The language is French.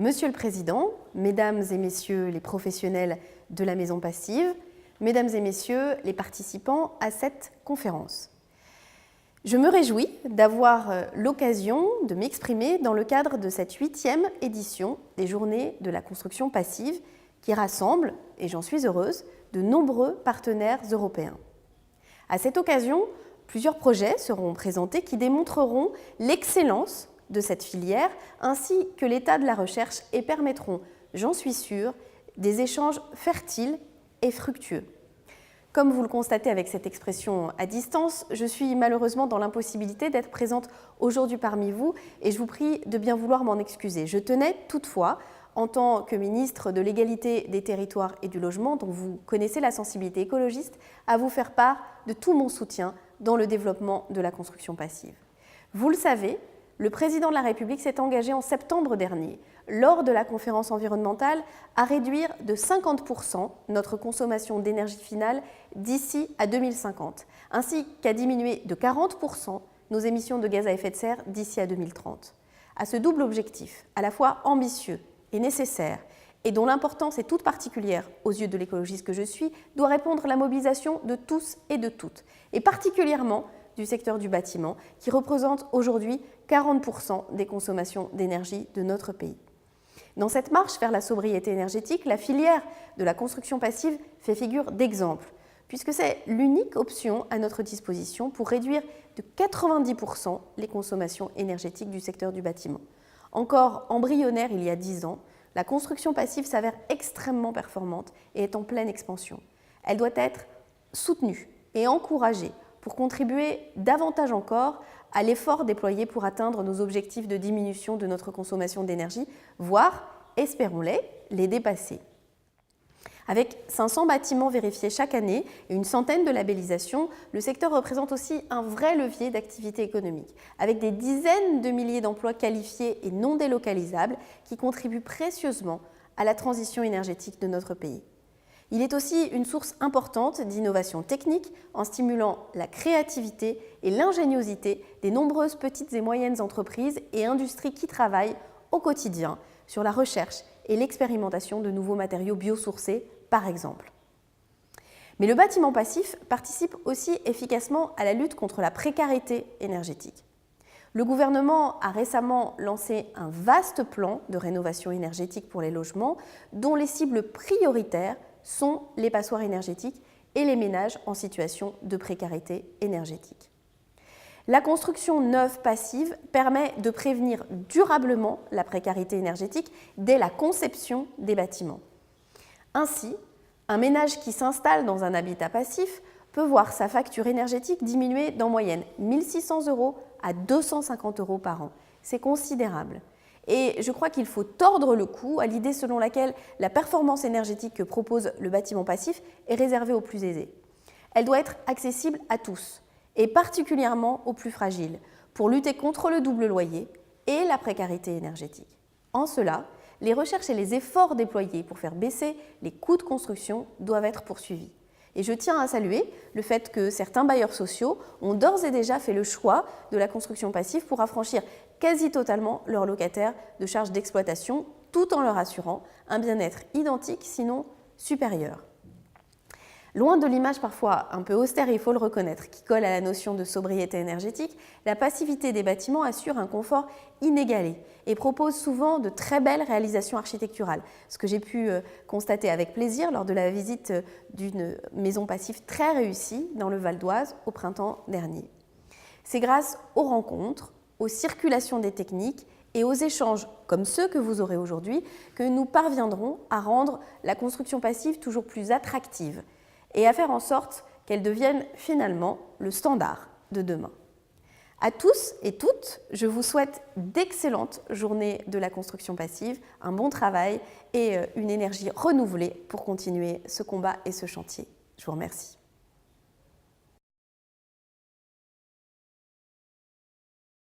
Monsieur le Président, Mesdames et Messieurs les professionnels de la Maison Passive, Mesdames et Messieurs les participants à cette conférence. Je me réjouis d'avoir l'occasion de m'exprimer dans le cadre de cette 8e édition des Journées de la construction passive qui rassemble, et j'en suis heureuse, de nombreux partenaires européens. À cette occasion, plusieurs projets seront présentés qui démontreront l'excellence de cette filière ainsi que l'état de la recherche et permettront, j'en suis sûre, des échanges fertiles et fructueux. Comme vous le constatez avec cette expression à distance, je suis malheureusement dans l'impossibilité d'être présente aujourd'hui parmi vous et je vous prie de bien vouloir m'en excuser. Je tenais toutefois, en tant que ministre de l'égalité des territoires et du logement, dont vous connaissez la sensibilité écologiste, à vous faire part de tout mon soutien dans le développement de la construction passive. Vous le savez, le président de la République s'est engagé en septembre dernier, lors de la conférence environnementale, à réduire de 50% notre consommation d'énergie finale d'ici à 2050, ainsi qu'à diminuer de 40% nos émissions de gaz à effet de serre d'ici à 2030. À ce double objectif, à la fois ambitieux et nécessaire, et dont l'importance est toute particulière aux yeux de l'écologiste que je suis, doit répondre la mobilisation de tous et de toutes, et particulièrement du secteur du bâtiment, qui représente aujourd'hui 40% des consommations d'énergie de notre pays. Dans cette marche vers la sobriété énergétique, la filière de la construction passive fait figure d'exemple, puisque c'est l'unique option à notre disposition pour réduire de 90% les consommations énergétiques du secteur du bâtiment. Encore embryonnaire il y a 10 ans, la construction passive s'avère extrêmement performante et est en pleine expansion. Elle doit être soutenue et encouragée pour contribuer davantage encore à l'effort déployé pour atteindre nos objectifs de diminution de notre consommation d'énergie, voire, espérons-les, les dépasser. Avec 500 bâtiments vérifiés chaque année et une centaine de labellisations, le secteur représente aussi un vrai levier d'activité économique, avec des dizaines de milliers d'emplois qualifiés et non délocalisables qui contribuent précieusement à la transition énergétique de notre pays. Il est aussi une source importante d'innovation technique en stimulant la créativité et l'ingéniosité des nombreuses petites et moyennes entreprises et industries qui travaillent au quotidien sur la recherche et l'expérimentation de nouveaux matériaux biosourcés, par exemple. Mais le bâtiment passif participe aussi efficacement à la lutte contre la précarité énergétique. Le gouvernement a récemment lancé un vaste plan de rénovation énergétique pour les logements dont les cibles prioritaires sont les passoires énergétiques et les ménages en situation de précarité énergétique. La construction neuve passive permet de prévenir durablement la précarité énergétique dès la conception des bâtiments. Ainsi, un ménage qui s'installe dans un habitat passif peut voir sa facture énergétique diminuer d'en moyenne 1 600 € à 250 € par an. C'est considérable. Et je crois qu'il faut tordre le cou à l'idée selon laquelle la performance énergétique que propose le bâtiment passif est réservée aux plus aisés. Elle doit être accessible à tous, et particulièrement aux plus fragiles, pour lutter contre le double loyer et la précarité énergétique. En cela, les recherches et les efforts déployés pour faire baisser les coûts de construction doivent être poursuivis. Et je tiens à saluer le fait que certains bailleurs sociaux ont d'ores et déjà fait le choix de la construction passive pour affranchir quasi totalement leurs locataires de charges d'exploitation, tout en leur assurant un bien-être identique, sinon supérieur. Loin de l'image parfois un peu austère, il faut le reconnaître, qui colle à la notion de sobriété énergétique, la passivité des bâtiments assure un confort inégalé et propose souvent de très belles réalisations architecturales, ce que j'ai pu constater avec plaisir lors de la visite d'une maison passive très réussie dans le Val d'Oise au printemps dernier. C'est grâce aux rencontres, aux circulations des techniques et aux échanges comme ceux que vous aurez aujourd'hui que nous parviendrons à rendre la construction passive toujours plus attractive et à faire en sorte qu'elle devienne finalement le standard de demain. À tous et toutes, je vous souhaite d'excellentes journées de la construction passive, un bon travail et une énergie renouvelée pour continuer ce combat et ce chantier. Je vous remercie.